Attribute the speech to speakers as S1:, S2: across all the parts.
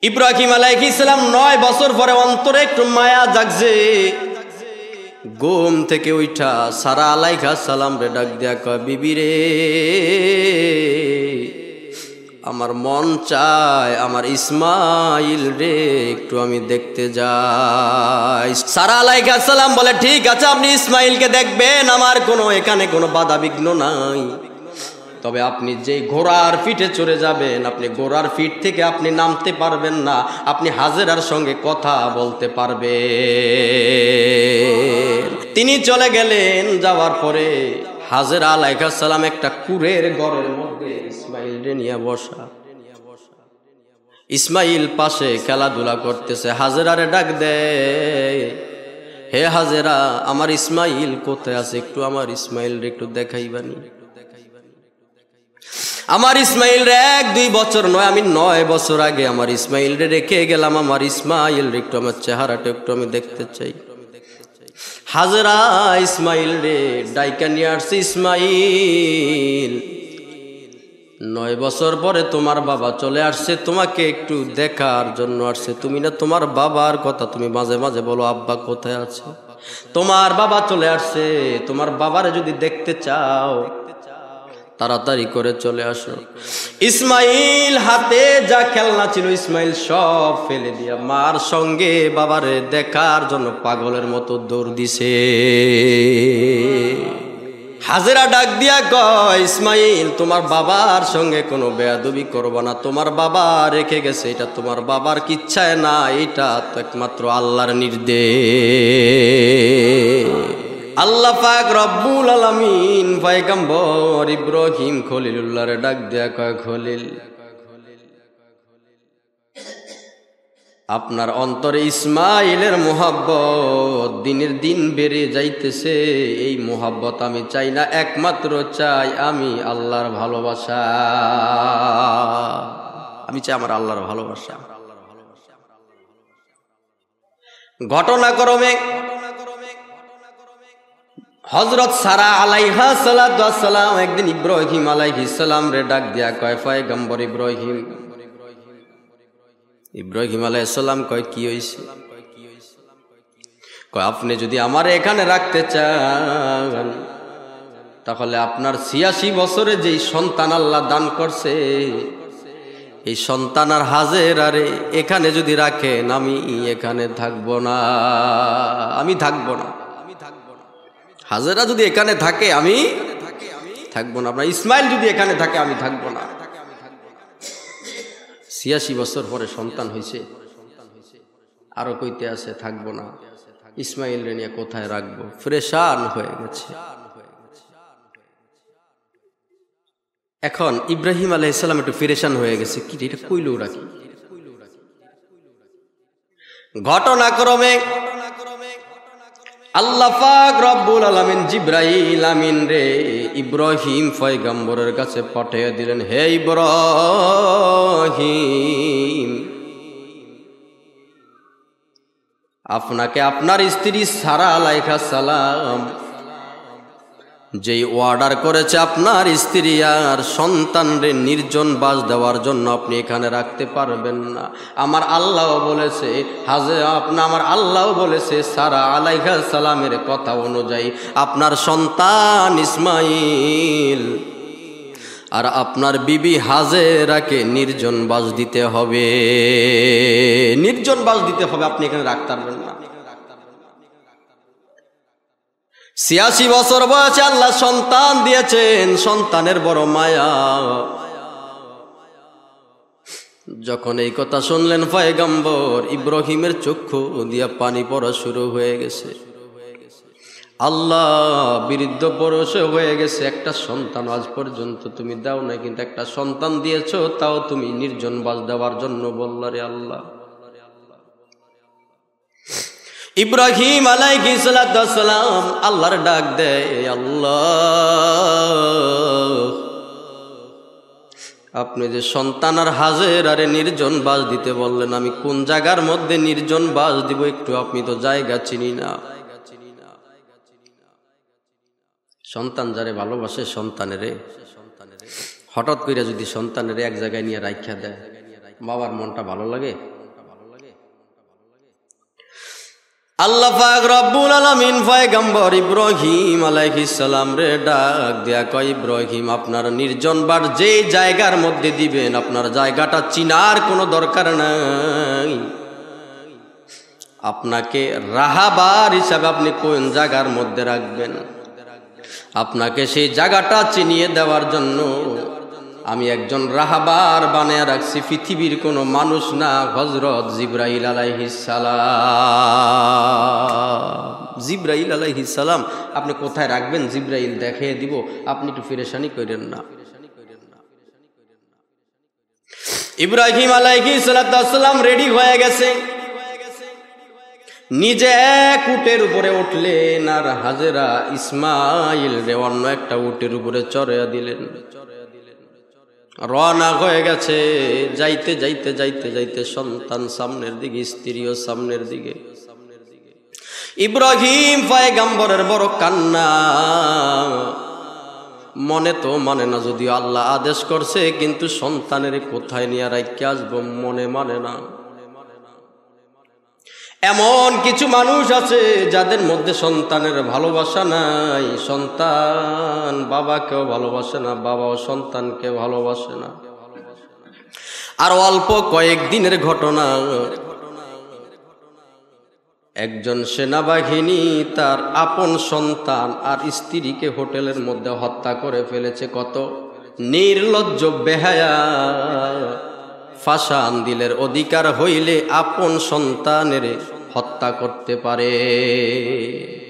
S1: ইব্রাহিম আলাইহিস সালাম 9 বছর পরে অন্তরে একটু মায়া জাগছে। ঘুম থেকে উঠা সারা আলাইহিস সালাম রে ডাক দিয়া কয়, বিবি রে, আমার মন চায় আমার ইসমাইল রে একটু আমি দেখতে যাই। সারা আলাইহিস সালাম বলে, ঠিক আছে, আপনি ইসমাইলকে দেখবেন, আমার এখানে কোনো বাধা বিঘ্ন নাই। তবে আপনি যে ঘোড়ার পিঠে চড়ে যাবেন, আপনি ঘোড়ার পিঠ থেকে আপনি নামতে পারবেন না, আপনি হাজেরার সঙ্গে কথা বলতে পারবেন। তিনি চলে গেলেন। যাওয়ার পরে হাজেরা আলাইহিস সালাম একটা কুরের ঘরের মধ্যে ইসমাইল রে নিয়ে বসা। ইসমাইল পাশে খেলাধুলা করতেছে। হাজেরারে ডাক দেয়, হে হাজেরা, আমার ইসমাইল কোথায় আছে? একটু আমার ইসমাইল রে একটু দেখাইবানি। আমার ইসমাইল রে 1-2 বছর নয়, আমি 9 বছর আগে আমার ইসমাইল রে রেখে গেলাম। আমার ইসমাইল রে একটু, আমার চেহারাটা একটু আমি দেখতে চাই। হাজেরা ইসমাইল রে ডাইকা নিয়ে আসছে। ইসমাইল, 9 বছর পরে তোমার বাবা চলে আসছে, তোমাকে একটু দেখার জন্য আসছে। তুমি না তোমার বাবার কথা তুমি মাঝে মাঝে বলো, আব্বা কোথায় আছে? তোমার বাবা চলে আসছে, তোমার বাবারে যদি দেখতে চাও তাড়াতাড়ি করে চলে আসো। ইসমাইল হাতে যা খেলনা ছিল ইসমাইল সব ফেলে দিয়া মার সঙ্গে বাবারে দেখার জন্য পাগলের মতো দৌড় দিছে। হাজেরা ডাক দিয়া কয়, ইসমাইল, তোমার বাবার সঙ্গে কোনো বেয়াদবি করবা না। তোমার বাবা রেখে গেছে, এটা তোমার বাবার কিচ্ছায় না, এটা তো একমাত্র আল্লাহর নির্দেশ। আল্লাহ পাক রব্বুল আলামিন পয়গম্বর ইব্রাহিম খলিলুল্লাহরে ডাক দেয়া কয়, খলিল, আপনার অন্তরে ইসমাইলের মোহাব্বত দিনের দিন বেড়ে যাইতেছে। এই মোহাব্বত আমি চাই না, একমাত্র চাই আমি আল্লাহর ভালোবাসা। আমি চাই আমার আল্লাহর ভালোবাসা। ঘটনাক্রমে হযরত সারা আলাইহা সালাতু ওয়াস সালাম একদিন ইব্রাহিম আলাইহিস সালাম রে ডাক দিয়া কয়, পয়গম্বর ইব্রাহিম। ইব্রাহিম আলাইহিস সালাম কয়, কি হইছে? কয়, আপনি যদি আমার এখানে রাখতে চান তাহলে আপনার 86 বছরে যেই সন্তান আল্লাহ দান করছে, এই সন্তান আর হাজেরারে এখানে যদি রাখেন, আমি এখানে থাকবো না, আমি থাকবো না। হাজেরা যদি এখানে থাকে আমি থাকবো না, আপনার ইসমাইল যদি এখানে থাকে আমি থাকবো না। 86 বছর পরে সন্তান হয়েছে, আরো কইতে আছে থাকবো না। ইসমাইল রে নিয়ে কোথায় রাখবো? ফ্রেশান হয়ে গেছে। এখন ইব্রাহিম আলাইহিস সালাম একটু ফ্রেশান হয়ে গেছে, কি এটা কইলো রাখি। ঘটনাক্রমে আল্লাহ পাক রব্বুল আলামিন জিবরাইল আমিন রে ইব্রাহিম পয়গম্বরের কাছে পাঠিয়ে দিলেন। হে ইব্রাহিম, আপনাকে আপনার স্ত্রী সারা আলাইহিস সালাম যেই অর্ডার করেছে আপনার স্ত্রী আর সন্তানরে নির্জন বাস দেওয়ার জন্য, আপনি এখানে রাখতে পারবেন না। আমার আল্লাহ বলেছে, আমার আল্লাহ বলেছে সারা আলাইহিস সালামের কথা অনুযায়ী আপনার সন্তান ইসমাইল আর আপনার বিবি হাজেরাকে নির্জন বাস দিতে হবে, নির্জন বাস দিতে হবে, আপনি এখানে রাখতে পারবেন না। 86 বছর বয়সে আল্লাহ সন্তান দিয়েছেন, সন্তানের বড় মায়া। যখন এই কথা শুনলেন পয়গম্বর ইব্রাহিমের চক্ষু দিয়া পানি পড়া শুরু হয়ে গেছে। আল্লাহ বিরুদ্ধ পরশে হয়ে গেছে। একটা সন্তান আজ পর্যন্ত তুমি দাও না, কিন্তু একটা সন্তান দিয়েছো, তাও তুমি নির্জন বাস দেওয়ার জন্য বললা রে আল্লাহ। ইব্রাহিম আলাইহিস সালাতু ওয়াস সালাম আল্লাহর ডাক দেয়, আল্লাহ, আপনি যে সন্তান আর হাজেরারে নির্জন বাস দিতে বললেন, আমি কোন জায়গার মধ্যে নির্জন বাস দিব একটু, আপনি তো জায়গা চিনি না। সন্তান যারে ভালোবাসে, সন্তানেরে হঠাৎ করে যদি সন্তানেরে এক জায়গায় নিয়ে রাইখা দেয়, বাবার মনটা ভালো লাগে। আল্লাহ পাক রব্বুল আলামিন পয়গম্বর ইব্রাহিম আলাইহিস সালাম রে ডাক দিয়া কয়, ইব্রাহিম আপনার নির্জন বার যে জায়গার মধ্যে দিবেন আপনার জায়গাটা চিনার কোনো দরকার নাই। আপনাকে রাহাবার হিসাবে আপনি কোন জায়গার মধ্যে রাখবেন, আপনাকে সেই জায়গাটা চিনিয়ে দেওয়ার জন্য আমি একজন রাহাবার বানায় রাখছি, পৃথিবীর কোনো মানুষ না, হযরত জিবরাইল আলাইহিস সালাম। জিবরাইল আলাইহিস সালাম আপনি কোথায় রাখবেন জিবরাইল দেখিয়ে দিব, আপনি একটু পেরেশানি করেন না। ইব্রাহিম আলাইহিস সালাম রেডি হয়ে গেছে, নিজে এক উটের উপরে উঠলেন আর হাজেরা ইসমাইল রে অন্য একটা উটের উপরে চড়াইয়া দিলেন। রওনা হয়ে গেছে, যাইতে যাইতে যাইতে যাইতে সন্তান সামনের দিকে, স্ত্রীও সামনের দিকে। ইব্রাহিম পয়গম্বরের বড় কান্না, মনে তো মানে না, যদিও আল্লাহ আদেশ করছে, কিন্তু সন্তানের কোথায় নিয়ে রাইখে আসবো মনে মানে না। এমন কিছু মানুষ আছে যাদের মধ্যে সন্তানের ভালোবাসা নাই, সন্তান বাবাকেও ভালোবাসে না, বাবাও সন্তানকে ভালোবাসে না। আর অল্প কয়েকদিনের ঘটনা, একজন সেনাবাহিনী তার আপন সন্তান আর স্ত্রীকে হোটেলের মধ্যে হত্যা করে ফেলেছে। কত নির্লজ্জ বেহায়া! ফাঁসান দিলের অধিকার হইলে আপন সন্তানের হত্যা করতে পারে।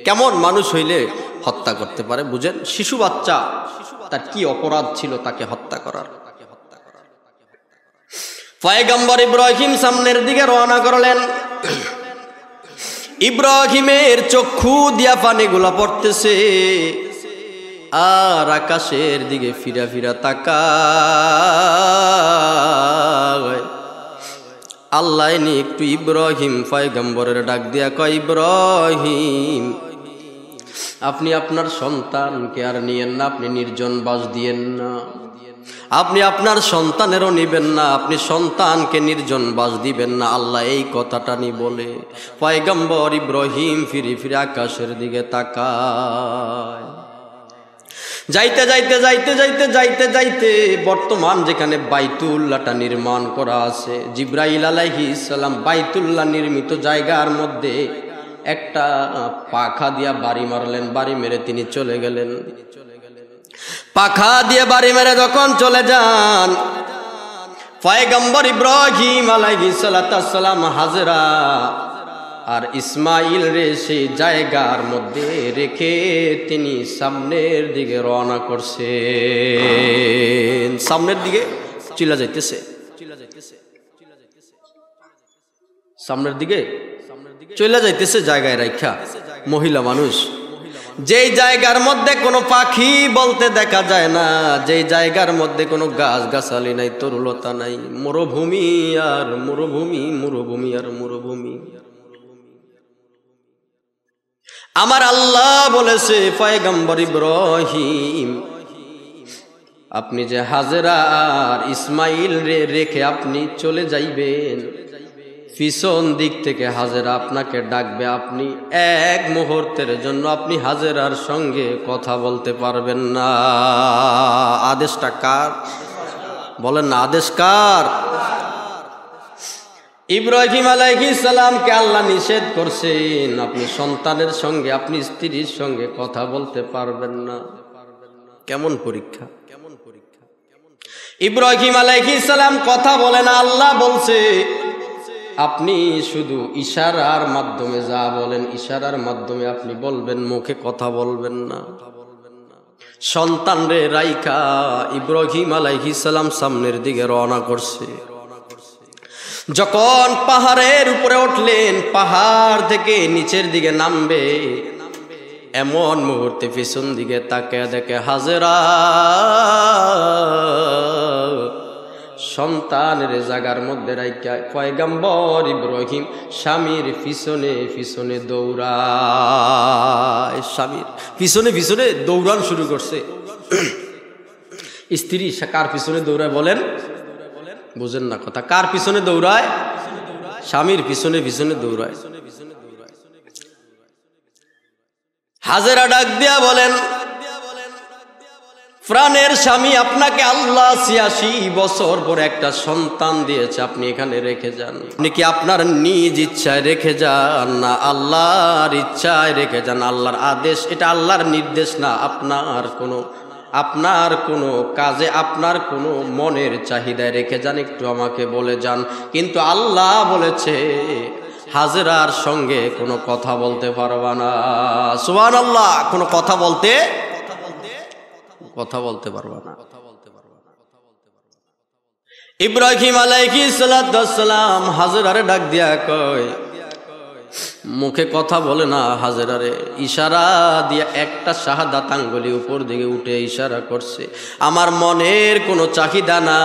S1: কেমন মানুষ হইলে হত্যা করতে পারে বুঝেন? শিশু বাচ্চা, তার কি অপরাধ ছিল তাকে হত্যা করার? পয়গম্বর ইব্রাহিম সামনের দিকে রওনা করলেন। ইব্রাহিমের চক্ষু দিয়া পানিগুলা পড়তেছে, আর আকাশের দিকে ফিরা ফিরা তাকায়। আল্লাহ নি একটু ইব্রাহিম পয়গম্বরের ডাক দিয়া কয়, ইব্রাহিম আপনি আপনার সন্তানকে আর নিয়েন না, আপনি নির্জন বাস দিয়েন না, আপনি আপনার সন্তানেরও নিবেন না, আপনি সন্তানকে নির্জন বাস দিবেন না। আল্লাহ এই কথাটা নি বলে পয়গম্বর ইব্রাহিম ফিরে ফিরে আকাশের দিকে তাকায়। যাইতে যাইতে যাইতে যাইতে যাইতে যাইতে বর্তমান যেখানে বাইতুল্লাহটা নির্মাণ করা আছে, জিবরাইল আলাইহিস সালাম বাইতুল্লাহ নির্মিত জায়গার মধ্যে একটা পাখা দিয়া বাড়ি মারলেন। বাড়ি মেরে তিনি চলে গেলেন। পাখা দিয়ে বাড়ি মেরে যখন চলে যান, পয়গম্বর ইব্রাহিম আলাইহিস সালাম হাজেরা আর ইসমাইল রে সেই জায়গার মধ্যে রেখে তিনি সামনের দিকে রওনা করছেন। সামনের দিকে চলে যাইতেছে, সামনের দিকে চলে যাইতেছে জায়গায় রাখা। মহিলা মানুষ, যেই জায়গার মধ্যে কোনো পাখি বলতে দেখা যায় না, যেই জায়গার মধ্যে কোনো গাছ গাছালি নাই, তরুলতা নাই, মরুভূমি আর মরুভূমি, মরুভূমি আর মরুভূমি। আমার আল্লাহ বলেছে, পয়গম্বর ইব্রাহিম আপনি যে হাজেরা আর ইসমাইল রে রেখে আপনি চলে যাইবেন, পিছন দিক থেকে হাজেরা আপনাকে ডাকবে, আপনি এক মুহূর্তের জন্য আপনি হাজেরার সঙ্গে কথা বলতে পারবেন না। আদেশটা কার? বলেন না, আদেশ কার? ইব্রাহিম আলাইহিস সালামকে আল্লাহ নিষেধ করছেন, আপনি সন্তানের সঙ্গে, আপনি স্ত্রীর সঙ্গে কথা বলতে পারবেন না। কেমন পরীক্ষা! কেমন পরীক্ষা! ইব্রাহিম আলাইহিস সালাম কথা বলে না, আল্লাহ বলছে আপনি শুধু ইশারার মাধ্যমে যা বলেন, ইশারার মাধ্যমে আপনি বলবেন, মুখে কথা বলবেন না। সন্তান রে রাইখা ইব্রাহিম আলাইহিস সালাম সামনের দিকে রওনা করছে। যখন পাহাড়ের উপরে উঠলেন, পাহাড় থেকে নিচের দিকে নামবে, এমন মুহূর্তে পিছন দিকে তাকিয়ে দেখে হাজেরা সন্তানের জায়গার মধ্যে রাইখা পয়গম্বর ইব্রাহিম স্বামীর পিছনে পিছনে দৌড়ায়। স্বামীর পিছনে পিছনে দৌড়ান শুরু করছে। স্ত্রী কার পিছনে দৌড়ায় বলেন? বুঝেন না কথা? কার পিছনে দৌড়ায়? স্বামীর পিছনে পিছনে দৌড়ায়। হাজেরা ডাক দিয়া বলেন, প্রাণের স্বামী, আপনাকে আল্লাহ ৮৬ বছর পরে একটা সন্তান দিয়েছে, আপনি এখানে রেখে যান। আপনি কি আপনার নিজ ইচ্ছায় রেখে যান না আল্লাহর ইচ্ছায় রেখে যান? আল্লাহর আদেশ, এটা আল্লাহর নির্দেশ না আপনার কোনো কাজে, আপনার কোনো মনের চাহিদায় রেখে যান, একটু আমাকে বলে যান। কিন্তু আল্লাহ বলেছে হাজেরার সঙ্গে কোনো কথা বলতে পারবা না। সুবহানাল্লাহ, কোনো কথা বলতে পারবা না। ইব্রাহিম আলাইহিস সালাম হাজেরারে ডাক দিয়া কয়, মুখে কথা বলে না হাজেরারে, ইশারা দিয়া একটা শাহাদাত আঙ্গুলি উপর দিকে উঠে ইশারা করছে, আমার মনের কোনো চাহিদা না,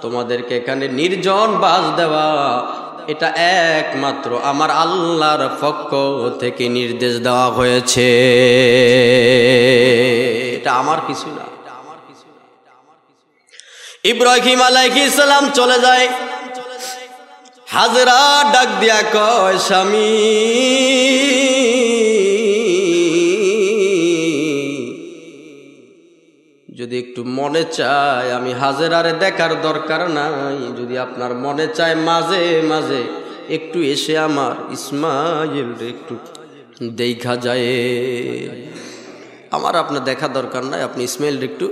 S1: তোমাদেরকে এখানে নির্জন বাস দেওয়া এটা একমাত্র আমার আল্লাহর পক্ষ থেকে নির্দেশ দেওয়া হয়েছে, এটা আমার কিছু না। ইব্রাহিম আলাইহিস সালাম চলে যায়। হাজেরা ডাক দিয়া কয়, স্বামী, যদি একটু মনে চায়, আমি হাজেরারে দেখার দরকার নাই, যদি আপনার মনে চায় মাঝে মাঝে একটু এসে আমার ইসমাইল একটু দেখা যায়, আমার আপনার দেখা দরকার নাই, আপনি ইসমাইল একটু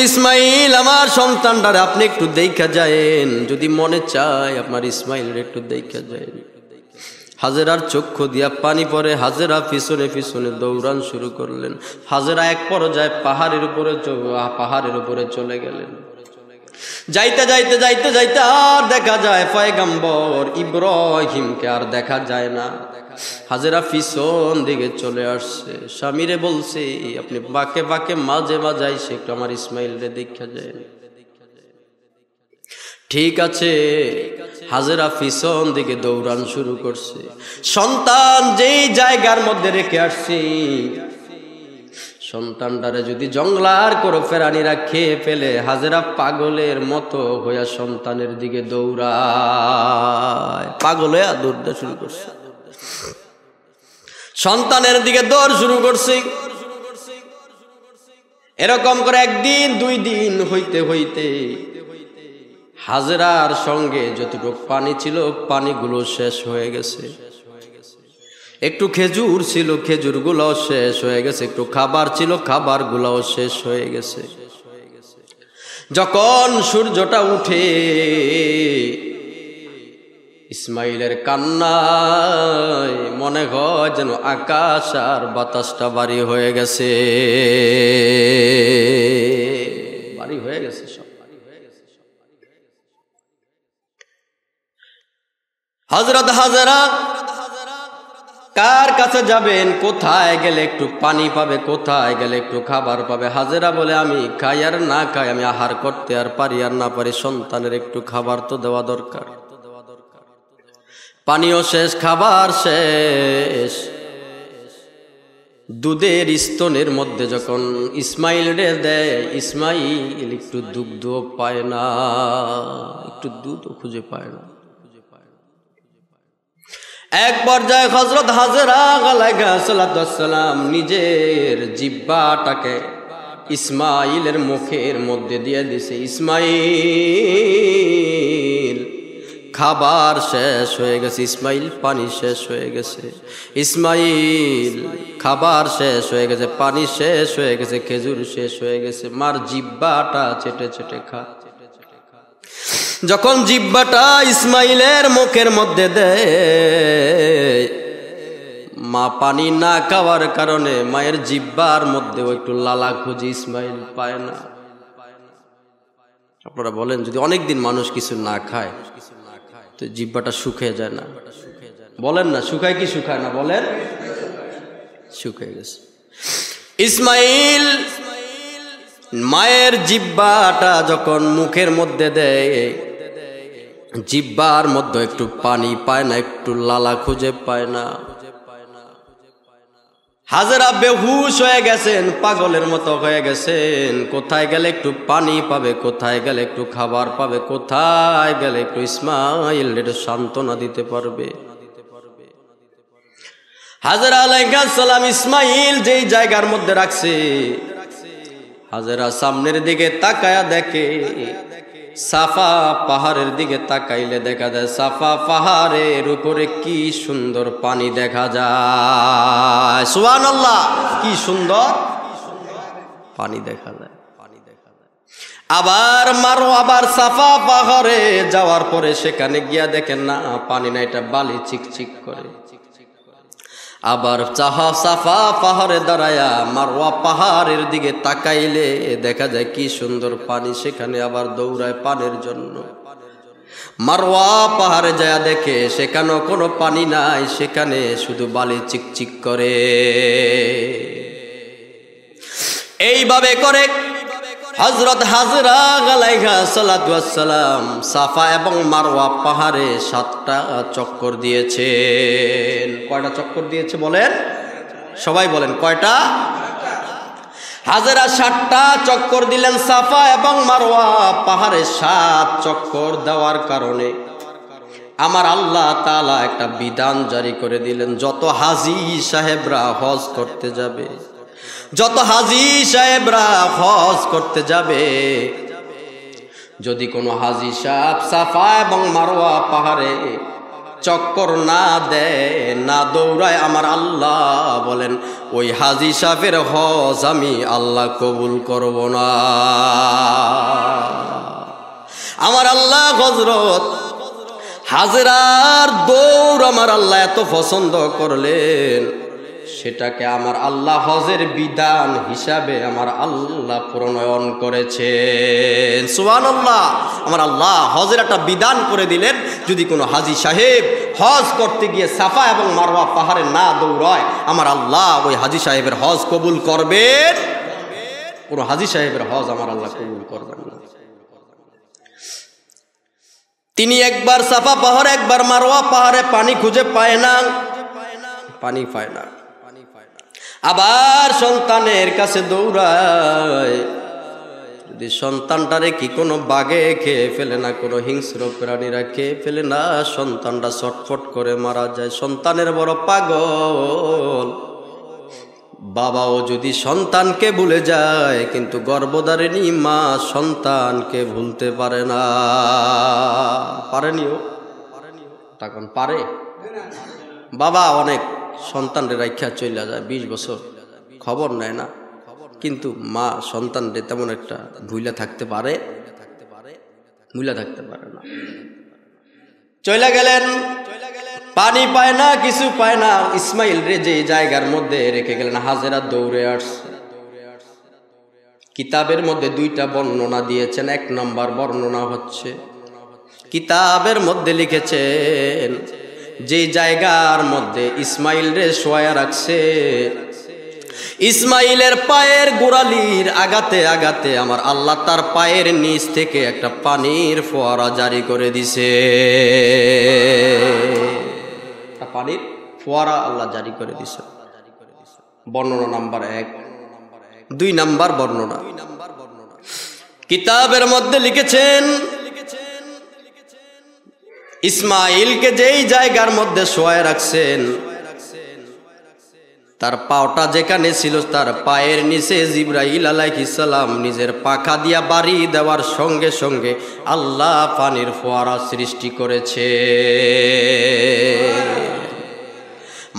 S1: ইসমাইল আমার সন্তানটারে আপনি একটু দেখা যায়েন, যদি মনে চায় আপনার ইসমাইল একটু দেখা যায়। হাজেরার চক্ষু দিয়া পানি পড়ে, হাজেরা পিছনে পিছনে দৌড়ান শুরু করলেন। হাজেরা এক পর্যায়ে পাহাড়ের উপরে চলে গেলেন। যাইতে যাইতে যাইতে যাইতে আর দেখা যায় পয়গম্বর ইব্রাহিমকে আর দেখা যায় না। হাজেরা পিছন দিকে চলে আসছে, স্বামীরে বলছে, আপনি বাঁকে বাঁকে মাঝে মাঝে আইসে একটু আমার ইসমাইল রে দেখা যায়। ঠিক আছে, হাজেরা পিছন দিকে দৌড়ান শুরু করছে। সন্তান যেই জায়গার মধ্যে রেখে আসছি, সন্তানটারে যদি জঙ্গলার করে ফেরানিরা খেয়ে ফেলে, হাজেরা পাগলের মতো হইয়া সন্তানের দিকে দৌড়ায়, পাগল হইয়া দৌড়তে শুরু করছে, সন্তানের দিকে দৌড় শুরু করছে। এরকম করে একদিন দুই দিন হইতে হইতে হাজেরার সঙ্গে যতটুকু পানি ছিল পানিগুলো শেষ হয়ে গেছে, একটু খেজুর ছিল খেজুরগুলোও শেষ হয়ে গেছে, একটু খাবার ছিল খাবারগুলোও শেষ হয়ে গেছে। যখন সূর্যটা উঠে, ইসমাইলের কান্নায় মনে হয় যেন আকাশ আর বাতাসটা ভারী হয়ে গেছে, ভারী হয়ে গেছে সব। হযরত হাজেরা কার কাছে যাবেন? কোথায় গেলে একটু পানি পাবে, কোথায় গেলে একটু খাবার পাবে? হাজেরা বলে, আমি খাই আর না খাই, আমি আহার করতে আর পারি আর না পারি, সন্তানের একটু খাবার তো দেওয়া দরকার। পানিও শেষ, খাবার শেষ। দুধের স্তনের মধ্যে যখন ইসমাইল রে দেয়, ইসমাইল একটু দুগ্ধ পায় না, একটু দুধও খুঁজে পায় না। এক পর্যায়ে হযরত হাজেরা আলাইহিস সালাম নিজের জিহ্বাটাকে ইসমাইলের মুখের মধ্যে দিয়ে দিছে। ইসমাইল খাবার শেষ হয়ে গেছে, ইসমাইল পানি শেষ হয়ে গেছে, ইসমাইল খাবার শেষ হয়ে গেছে, পানি শেষ হয়ে গেছে, খেজুর শেষ হয়ে গেছে, মার জিহ্বাটা চেটে চেটে খা। যখন জিহ্বাটা ইসমাইলের মুখের মধ্যে দেয়, মা পানি না খাওয়ার কারণে মায়ের জিহ্বার মধ্যে একটু লালা খুঁজি ইসমাইল পায় না। আপনারা বলেন, যদি অনেকদিন মানুষ কিছু না খায় তো জিহ্বাটা শুকিয়ে যায় না? বলেন না, শুকায় কি শুকায় না? বলেন, শুকিয়ে গেছে। ইসমাইল মায়ের জিহ্বাটা যখন মুখের মধ্যে দেয়, জিহ্বার মধ্যে একটু পানি পায় না, একটু লালা খুঁজে পায় না। হাজেরা বেহুশ হয়ে গেছেন, পাগলের মতো হয়ে গেছেন। কোথায় গেলে একটু পানি পাবে, কোথায় গেলে একটু খাবার পাবে, কোথায় গেলে একটু ইসমাইলের সান্ত্বনা দিতে পারবে। হাজেরা আলাইহিস সালাম ইসমাইল যেই জায়গার মধ্যে রাখছে, হাজেরা সামনের দিকে তাকায়া দেখে, সাফা পাহাড়ের দিকে তাকাইলে দেখা যায় সাফা পাহাড়ের উপরে কি সুন্দর পানি দেখা যায়। সুবহানাল্লাহ, কি সুন্দর পানি দেখা যায়। আবার আবার সাফা পাহাড়ে যাওয়ার পরে সেখানে গিয়া দেখেন না পানি না, এটা বালি চিকচিক করে। আবার সাফা পাহাড়ে দাঁড়ায়া মারওয়া পাহাড়ের দিকে তাকাইলে দেখা যায় কি সুন্দর পানি, সেখানে আবার দৌড়ায় পানির জন্য। মারওয়া পাহাড়ে যায় দেখে সেখানেও কোনো পানি নাই, সেখানে শুধু বালি চিকচিক করে। এইভাবে করে হযরত হাজরা আলাইহিস সালাম সাফা এবং মারওয়া পাহাড়ে 7টা চক্কর দিয়েছেন। কয়টা চক্কর দিয়েছে বলেন? সবাই বলেন কয়টা? হাজরা 7টা চক্কর দিলেন সাফা এবং মারওয়া পাহাড়ে। 7 চক্কর দেওয়ার কারণে আমার আল্লাহ তাআলা একটা বিধান জারি করে দিলেন, যত হাজী সাহেবরা হজ করতে যাবে, যত হাজী সাহেবরা হজ করতে যাবে, যদি কোনো হাজী সাহেব সাফা এবং মারওয়া পাহাড়ে চক্কর না দেয়, না দৌড়ায়, আমার আল্লাহ বলেন ওই হাজী সাহেবের হজ আমি আল্লাহ কবুল করব না। আমার আল্লাহ হযরত হাজরার দৌড় আমার আল্লাহ এত পছন্দ করলেন, সেটাকে আমার আল্লাহ হজের বিধান হিসাবে আমার আল্লাহ প্রণয়ন করেছেন। সুবহানাল্লাহ, আমার আল্লাহ হজের একটা বিধান করে দিলেন, যদি কোনো হাজী সাহেব হজ করতে গিয়ে সাফা এবং মারওয়া পাহাড়ে না দৌড়ায়, আমার আল্লাহ ওই হাজী সাহেবের হজ কবুল করবেন। কোনো হাজী সাহেবের হজ আমার আল্লাহ কবুল করবেন না। তিনি একবার সাফা পাহাড়ে একবার মারওয়া পাহাড়ে পানি খুঁজে পায় না, পানি পায় না। আবার সন্তানের কাছে দৌড়ায়, যদি সন্তানটারে কি কোনো বাঘে খেয়ে ফেলে না, কোনো হিংস্র প্রাণীরা খেয়ে ফেলে না, সন্তানটা ছটফট করে মারা যায়। সন্তানের বড় পাগল, বাবাও যদি সন্তানকে ভুলে যায়, কিন্তু গর্ভধারিণী মা সন্তানকে ভুলতে পারে না। পারেনিও, তখন পারে। বাবা অনেক সন্তানরে রাইখা চলে যায়, 20 বছর খবর নেয় না, কিন্তু মা সন্তানরে তেমন একটা ভুলে থাকতে পারে? ভুলে থাকতে পারে না। চলে গেলেন, পানি পায় না, কিছু পায় না। ইসমাইল রে যে জায়গার মধ্যে রেখে গেলেন, হাজেরা দৌড়ে আসছে। কিতাবের মধ্যে 2টা বর্ণনা দিয়েছেন। 1 নম্বর বর্ণনা হচ্ছে, কিতাবের মধ্যে লিখেছেন যে জায়গার মধ্যে ইসমাইল রে শোয়া রাখছে, ইসমাইলের পায়ের গোড়ালির আগাতে আগাতে আমার আল্লাহ তার পায়ের নিচ থেকে একটা পানির ফোয়ারা জারি করে দিছে। পানির ফোয়ারা আল্লাহ জারি করে দিছে। বর্ণনা নাম্বার 1। 2 নাম্বার বর্ণনা, কিতাবের মধ্যে লিখেছেন ইসমাইলকে যেই জায়গার মধ্যে শোয়া রাখছেন, তার পাওটা যেখানে ছিল তার পায়ের নিচে জিবরাইল আলাইহিস সালাম নিজের পাখা দিয়া বাড়ি দেওয়ার সঙ্গে সঙ্গে আল্লাহ পানির ফোয়ারা সৃষ্টি করেছে।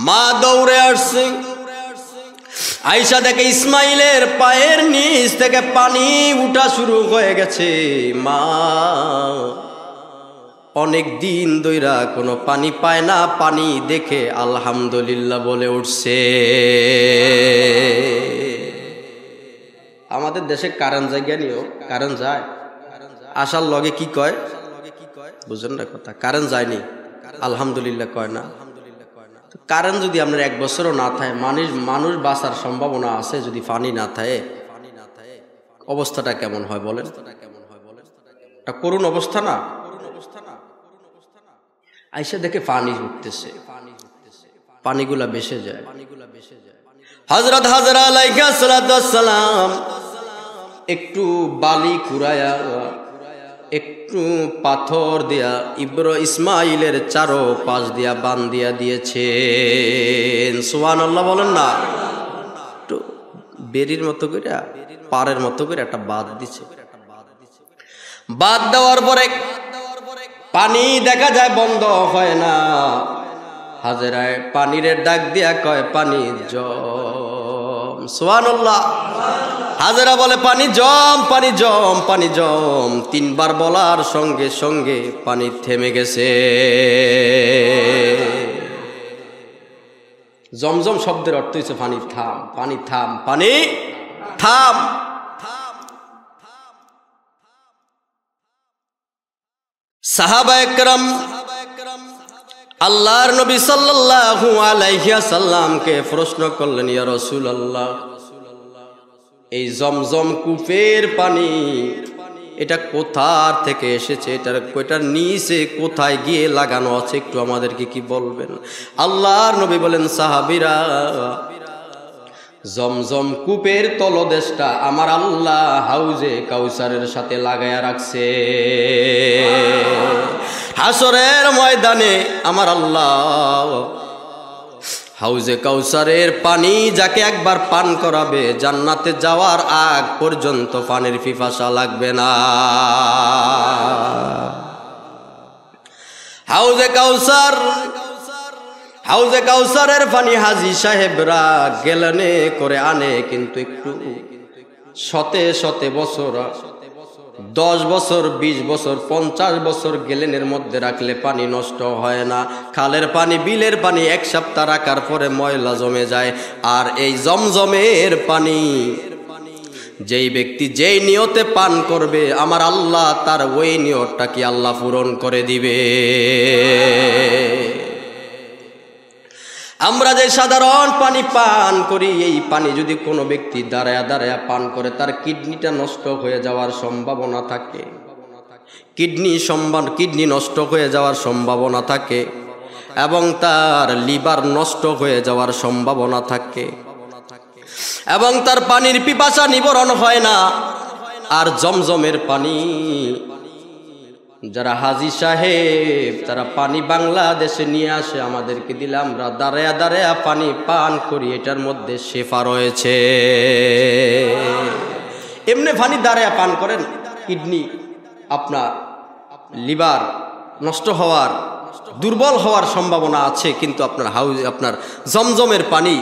S1: মা দৌড়ে আসছে, আয়েশা দেখে ইসমাইলের পায়ের নিচ থেকে পানি উঠা শুরু হয়ে গেছে। মা অনেক দিন ধইরা কোনো পানি পায় না, পানি দেখে আলহামদুলিল্লাহ বলে উঠছে। আমাদের দেশে কারেন্ট জায়গা নিও, কারেন্ট যায়, আসার লগে কি কয় বুঝেন না কথা, কারেন্ট যায়নি আলহামদুলিল্লাহ কয় না। কারেন্ট যদি আপনার 1 বছরও না থাকে, মানুষ বাঁচার সম্ভাবনা আছে। যদি পানি না থাকে অবস্থাটা কেমন হয় বলেন? এটা করুণ অবস্থা না? আইসা দেখে পানি উঠতেছে, পানিগুলা ভেসে যায়। হযরত হাজরা আলাইহিস সালাম একটু বালি কুড়ায়া, একটু পাথর দিয়া ইসমাইলের চারো পাশ দিয়া বান দিয়া দিয়েছেন। সুবহানাল্লাহ বলেন না। একটু বেরির মতো করে, পাড়ের মতো করে একটা বাঁধ দিছে। বাঁধ দেওয়ার পরে পানি দেখা যায় বন্ধ হয় না। হাজেরায় পানির ডাক দিয়া কয় পানি জম। সুবহানাল্লাহ। হাজেরা বলে পানি জম, পানি জম, পানি জম। তিনবার বলার সঙ্গে সঙ্গে পানি থেমে গেছে। জমজম শব্দের অর্থ হচ্ছে পানি থাম, পানি থাম, পানি থাম। সাহাবায়ে কেরাম আল্লাহর নবী সাল্লাল্লাহু আলাইহি ওয়াসাল্লামকে প্রশ্ন করলেন, ইয়া রাসূলুল্লাহ, এই জমজম কূপের পানি এটা কোথা থেকে এসেছে, এটার নিচে কোথায় গিয়ে লাগানো আছে, একটু আমাদেরকে কি বলবেন? আল্লাহর নবী বলেন, সাহাবীরা, জমজম কূপের তলদেশটা আমার আল্লাহ হাউজে কাউসারের সাথে লাগায়া রাখছে। হাসরের ময়দানে আমার আল্লাহ হাউজে কাউসারের পানি যাকে একবার পান করাবে, জান্নাতে যাওয়ার আগ পর্যন্ত পানির পিপাসা লাগবে না। হাউজে কাউসারের পানি হাজী সাহেবরা গেলনে করে আনে, কিন্তু একটু শতে শতে বছর, 10 বছর, 20 বছর, 50 বছর গেলেনের মধ্যে রাখলে পানি নষ্ট হয় না। খালের পানি, বিলের পানি 1 সপ্তাহ রাখার পরে ময়লা জমে যায়। আর এই জমজমের পানি যেই ব্যক্তি যেই নিয়তে পান করবে, আমার আল্লাহ তার ওই নিয়তটা কি আল্লাহ পূরণ করে দিবে। আমরা যে সাধারণ পানি পান করি, এই পানি যদি কোনো ব্যক্তি দাঁড়ায়া দাঁড়ায়া পান করে, তার কিডনিটা নষ্ট হয়ে যাওয়ার সম্ভাবনা থাকে। কিডনি নষ্ট হয়ে যাওয়ার সম্ভাবনা থাকে, এবং তার লিভার নষ্ট হয়ে যাওয়ার সম্ভাবনা থাকে, এবং তার পানির পিপাসা নিবারণ হয় না। আর জমজমের পানি যারা হাজী সাহেব তারা পানি বাংলাদেশে নিয়ে আসে, আমাদেরকে দিলে আমরা দাঁড়ায়া দাঁড়ায়া পানি পান করি, এটার মধ্যে শেফা রয়েছে। এমনি পানি দাঁড়ায়া পান করেন, কিডনি আপনার লিভার নষ্ট হওয়ার, দুর্বল হওয়ার সম্ভাবনা আছে। কিন্তু আপনার জমজমের পানি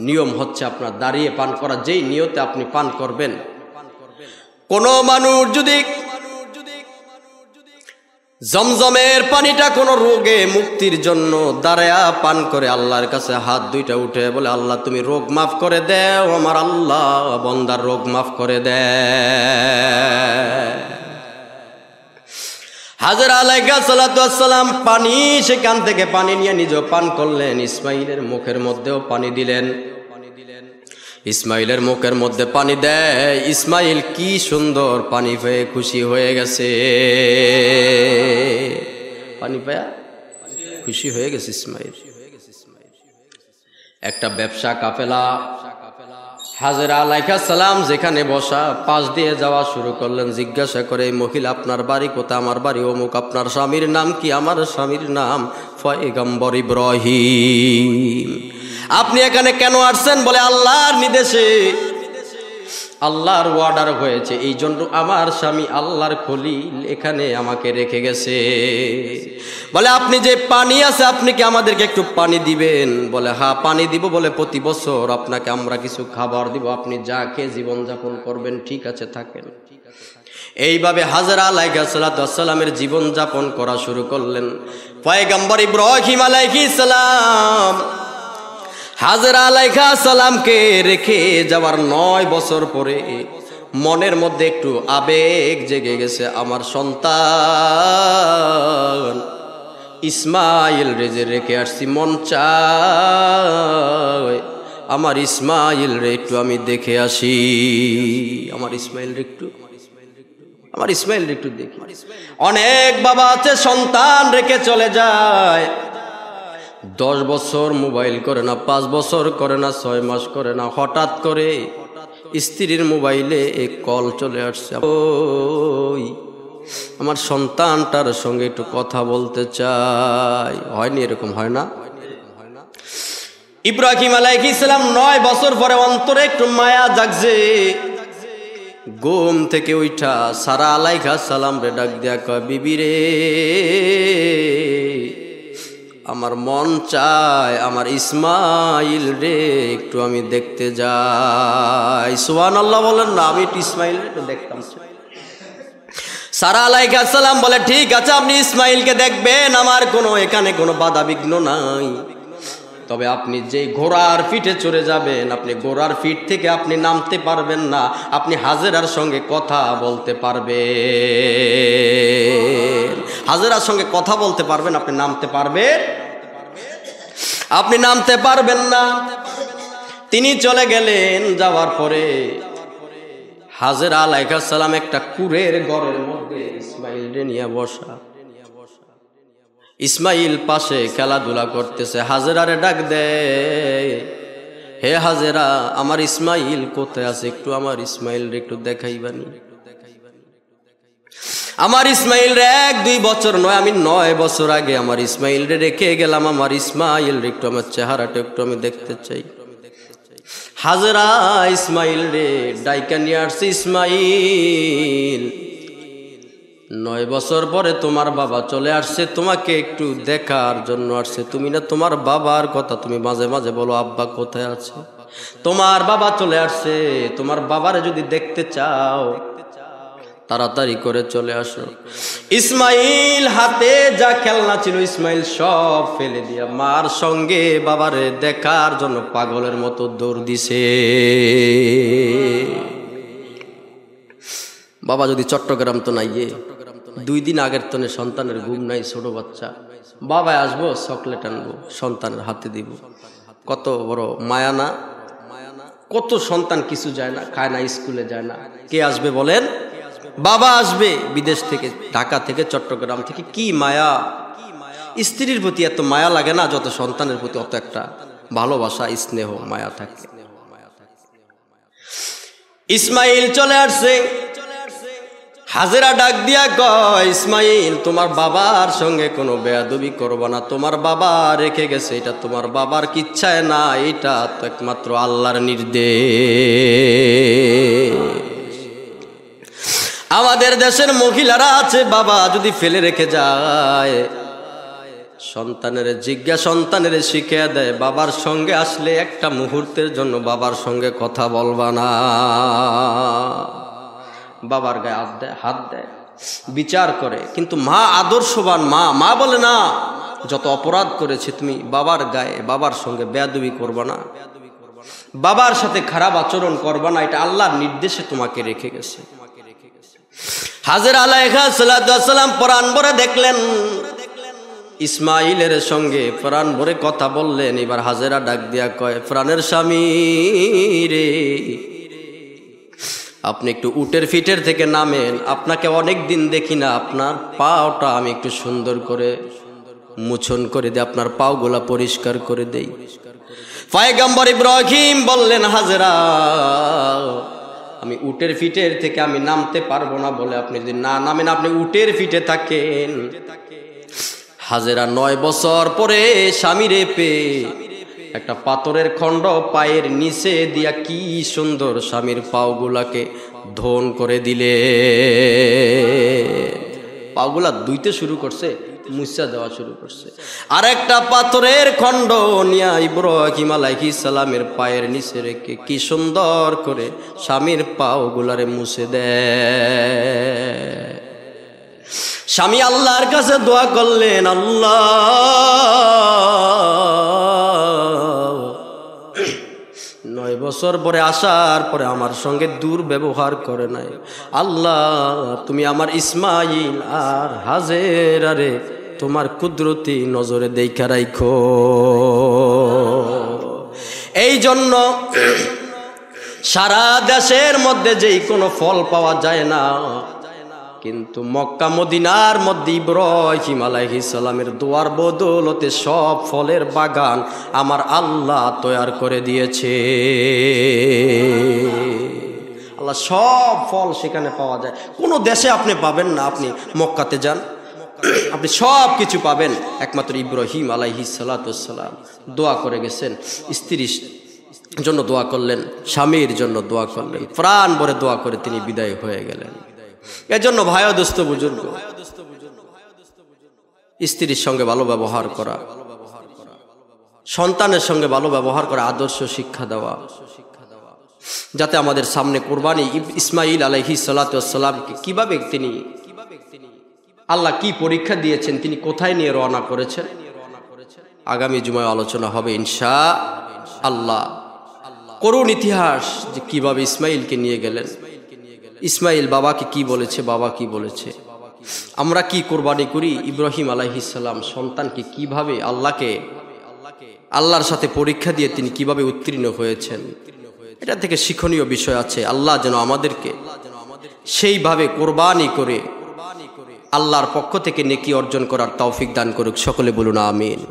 S1: নিয়ম হচ্ছে আপনার দাঁড়িয়ে পান করা। যেই নিয়তে আপনি পান করবেন, কোনো মানুষ যদি জমজমের পানিটা কোনো রোগে মুক্তির জন্য দাঁড়ায়া পান করে, আল্লাহর কাছে হাত দুইটা উঠে বলে, আল্লাহ তুমি রোগ মাফ করে দাও, আমার আল্লাহ বন্দার রোগ মাফ করে দেয়। হাজরা আলাইহিস সালাম পানি, সেখান থেকে পানি নিয়ে নিজেও পান করলেন, ইসমাইলের মুখের মধ্যেও পানি দিলেন। ইসমাইলের মুখের মধ্যে পানি দেয়, ইসমাইল কি সুন্দর পানি পেয়ে খুশি হয়ে গেছে। পানি পেয়ে খুশি হয়ে গেছে ইসমাইল। একটা ব্যবসা কাফেলা হাজরা আলাইহিস সালাম যেখানে বসা, পাশ দিয়ে যাওয়া শুরু করলেন। জিজ্ঞাসা করে, মহিলা আপনার বাড়ি কোথায়? আমার বাড়ি অমুক। আপনার স্বামীর নাম কি? আমার স্বামীর নাম পয়গম্বর ইব্রাহিম। আপনি এখানে কেন আসছেন? বলে, আল্লাহর নির্দেশে, আল্লাহর অর্ডার হয়েছে, এই জন্য আমার স্বামী আল্লাহর খলিল এখানে আমাকে রেখে গেছে। বলে, আপনি যে পানি আছে, আপনি কি আমাদেরকে একটু পানি দিবেন? বলে, হ্যাঁ পানি দিব। বলে, প্রতি বছর আপনাকে আমরা কিছু খাবার দিব, আপনি যা খেয়ে জীবনযাপন করবেন। ঠিক আছে, থাকেন। এইভাবে হাজরা আলাইহিস সালামের জীবনযাপন করা শুরু করলেন। পয়গম্বর ইব্রাহিম আলাইহিস সালাম হাজরা আলাইহিস সালামকে রেখে যাওয়ার 9 বছর পরে মনের মধ্যে একটু আবেগ জেগে গেছে। আমার সন্তান ইসমাইল রে রেখে আসছি, মন চায় আমার ইসমাইল রে একটু আমি দেখে আসি, আমার ইসমাইল রে একটু দেখি। অনেক বাবা আছে সন্তান রেখে চলে যায়, 10 বছর মোবাইল করে না, 5 বছর করে না, 6 মাস করে না, হঠাৎ করে স্ত্রীর মোবাইলে এক কল চলে আসছে, ওই আমার সন্তানটার সঙ্গে একটু কথা বলতে চাই। হয়নি এরকম? হয় না? ইব্রাহিম আলাইহিস সালাম 9 বছর পরে অন্তরে একটু মায়া জাগছে, ঘুম থেকে উঠা সারা আলাইহিস সালাম রে ডাক দিয়া কয়, বিবি রে, আমার মন চায় আমার ইসমাইল রে একটু আমি দেখতে যাই। সুবহানাল্লাহ বলেন না? আমি একটু ইসমাইল রে একটু দেখতাম। সারা আলাইহিস সালাম বলে, ঠিক আছে আপনি ইসমাইলকে দেখবেন, আমার এখানে কোনো বাধা বিঘ্ন নাই, তবে আপনি যে ঘোড়ার পিঠে চড়ে যাবেন, আপনি ঘোড়ার পিঠ থেকে আপনি নামতে পারবেন না, আপনি হাজেরার সঙ্গে কথা বলতে পারবেন, হাজেরার সঙ্গে কথা বলতে পারবেন, আপনি নামতে পারবেন? আপনি নামতে পারবেন না। তিনি চলে গেলেন। যাওয়ার পরে হাজেরা আলাইহিস সালাম একটা কুরের ঘরের মধ্যে ইসমাইল রে নিয়ে বসা, ইসমাইল পাশে খেলাধুলা করতেছে। হাজেরারে ডাক দেয়, হে হাজেরা, আমার ইসমাইল কোথায় আছে? একটু আমার ইসমাইল রে একটু দেখাইবানি। আমার ইসমাইল রে 1-2 বছর নয়, আমি 9 বছর আগে আমার ইসমাইল রে রেখে গেলাম, আমার ইসমাইল রে একটু আমার চেহারাটা একটু আমি দেখতে চাই। হাজেরা ইসমাইল রে ডাইকা নিয়ে আসছে। ইসমাইল, 9 বছর পরে তোমার বাবা চলে আসছে, তোমাকে একটু দেখার জন্য আসছে। তুমি না তোমার বাবার কথা তুমি মাঝে মাঝে বলো, আব্বা কোথায় আছে? তোমার বাবা চলে আসছে, তোমার বাবারে যদি দেখতে চাও তাড়াতাড়ি করে চলে আসো। ইসমাইল হাতে যা খেলনা ছিল ইসমাইল সব ফেলে দিয়া মার সঙ্গে বাবারে দেখার জন্য পাগলের মতো দৌড় দিছে। বাবা যদি চট্টগ্রাম তো নাই, 2 দিন আগের তনে সন্তানের ঘুম নাই, ছোট বাচ্চা, বাবা আসবো চকলেট আনবো সন্তানের হাতে দিব। কত বড় মায়া না? কত সন্তান কিছু যায় না, খায় না, স্কুলে যায় না, কে আসবে বলেন? বাবা আসবে বিদেশ থেকে, ঢাকা থেকে, চট্টগ্রাম থেকে। কি মায়া! স্ত্রীর প্রতি এত মায়া লাগে না যত সন্তানের প্রতি অত একটা ভালোবাসা, স্নেহ, মায়া থাকে। ইসমাইল চলে আসছে। হাজেরা ডাক দিয়া কয়, ইসমাইল, তোমার বাবার সঙ্গে কোনো বেয়াদবি করবা না, তোমার বাবা রেখে গেছে, এটা তোমার বাবার কিচ্ছায় না, এটা তো একমাত্র আল্লাহর নির্দেশ। আমাদের দেশের মহিলারা আছে, বাবা যদি ফেলে রেখে যায়, সন্তানের শিখিয়ে দেয়, বাবার সঙ্গে আসলে একটা মুহূর্তের জন্য বাবার সঙ্গে কথা বলবা না। বাবার গায়ে হাত দেয়, বিচার করে। কিন্তু মা আদর্শবান মা বলে না, যত অপরাধ করেছে তুমি বাবার গায়ে, বাবার সঙ্গে বেয়াদবি করবা না, বাবার সাথে খারাপ আচরণ করবা না, এটা আল্লাহর নির্দেশে তোমাকে রেখে গেছে। হাজেরা আলাইহিস সালাম প্রাণ ভরে দেখলেন, ইসমাইলের সঙ্গে প্রাণ ভরে কথা বললেন। এবার হাজেরা ডাক দিয়া কয়, প্রাণের স্বামী রে, আপনি একটু উটের ফিটের থেকে নামেন, আপনাকে অনেক দিন দেখি না, আপনার পাওটা আমি একটু সুন্দর করে মুছন করে দিই, আপনার পাওগুলা পরিষ্কার করে দেই। পয়গম্বর ইব্রাহিম বললেন, হাজেরা, আমি উটের ফিটের থেকে আমি নামতে পারবো না বলে আপনি যদি না নামেন, আপনি উটের ফিটে থাকেন। হাজেরা 9 বছর পরে স্বামীরে পেয়ে একটা পাথরের খণ্ড পায়ের নিচে দিয়া কি সুন্দর স্বামীর পাওগুলাকে ধন করে দিলে। পাওগুলা ধুইতে শুরু করছে, মুছা দেওয়া শুরু করছে। আর একটা পাথরের খণ্ড নিয়া ইব্রাহিম আলাইহিস সালামের পায়ের নিচে রেখে কি সুন্দর করে স্বামীর পাওগুলারে মুছে দেয়। স্বামী আল্লাহর কাছে দোয়া করলেন, আল্লাহ, 9 বছর পরে আসার পরে আমার সঙ্গে দুর্ব্যবহার করে নাই, আল্লাহ তুমি আমার ইসমাইল আর হাজেরারে তোমার কুদরতি নজরে দেখা রাখো। এই জন্য সারা দেশের মধ্যে যেই কোনো ফল পাওয়া যায় না, কিন্তু মক্কা মদিনার মধ্যে ইব্রাহিম আলাইহিস সালামের দোয়ার বদৌলতে সব ফলের বাগান আমার আল্লাহ তৈয়ার করে দিয়েছে। আল্লাহ সব ফল সেখানে পাওয়া যায়, কোনো দেশে আপনি পাবেন না। আপনি মক্কাতে যান, আপনি সব কিছু পাবেন। একমাত্র ইব্রাহিম আলাইহিস সালাম দোয়া করে গেছেন, স্ত্রীর জন্য দোয়া করলেন, স্বামীর জন্য দোয়া করলেন, প্রাণ ভরে দোয়া করে তিনি বিদায় হয়ে গেলেন। এজন্য ভাই ও দোস্ত বুজুর্গ, স্ত্রীর সঙ্গে ভালো ব্যবহার করা, সন্তানের সঙ্গে ভালো ব্যবহার করা, আদর্শ শিক্ষা দেওয়া, যাতে আমাদের সামনে কোরবানি ইসমাইল আলাইহিস সালামকে কিভাবে তিনি আল্লাহ কি পরীক্ষা দিয়েছেন, তিনি কোথায় নিয়ে রওনা করেছেন, আগামী জুমায় আলোচনা হবে ইনশাআল্লাহ। করুণ ইতিহাস যে কিভাবে ইসমাইলকে নিয়ে গেলেন, ইসমাইল বাবাকে কি বলেছে, বাবা কি বলেছে, আমরা কি কোরবানি করি। ইব্রাহিম আলাইহিস সালাম সন্তানকে কিভাবে আল্লাহর সাথে পরীক্ষা দিয়ে তিনি কিভাবে উত্তীর্ণ হয়েছেন, এটা থেকে শিক্ষণীয় বিষয় আছে। আল্লাহ যেন আমাদেরকে সেইভাবে কোরবানি করে আল্লাহর পক্ষ থেকে নেকি অর্জন করার তৌফিক দান করুক। সকলে বলুন আমিন।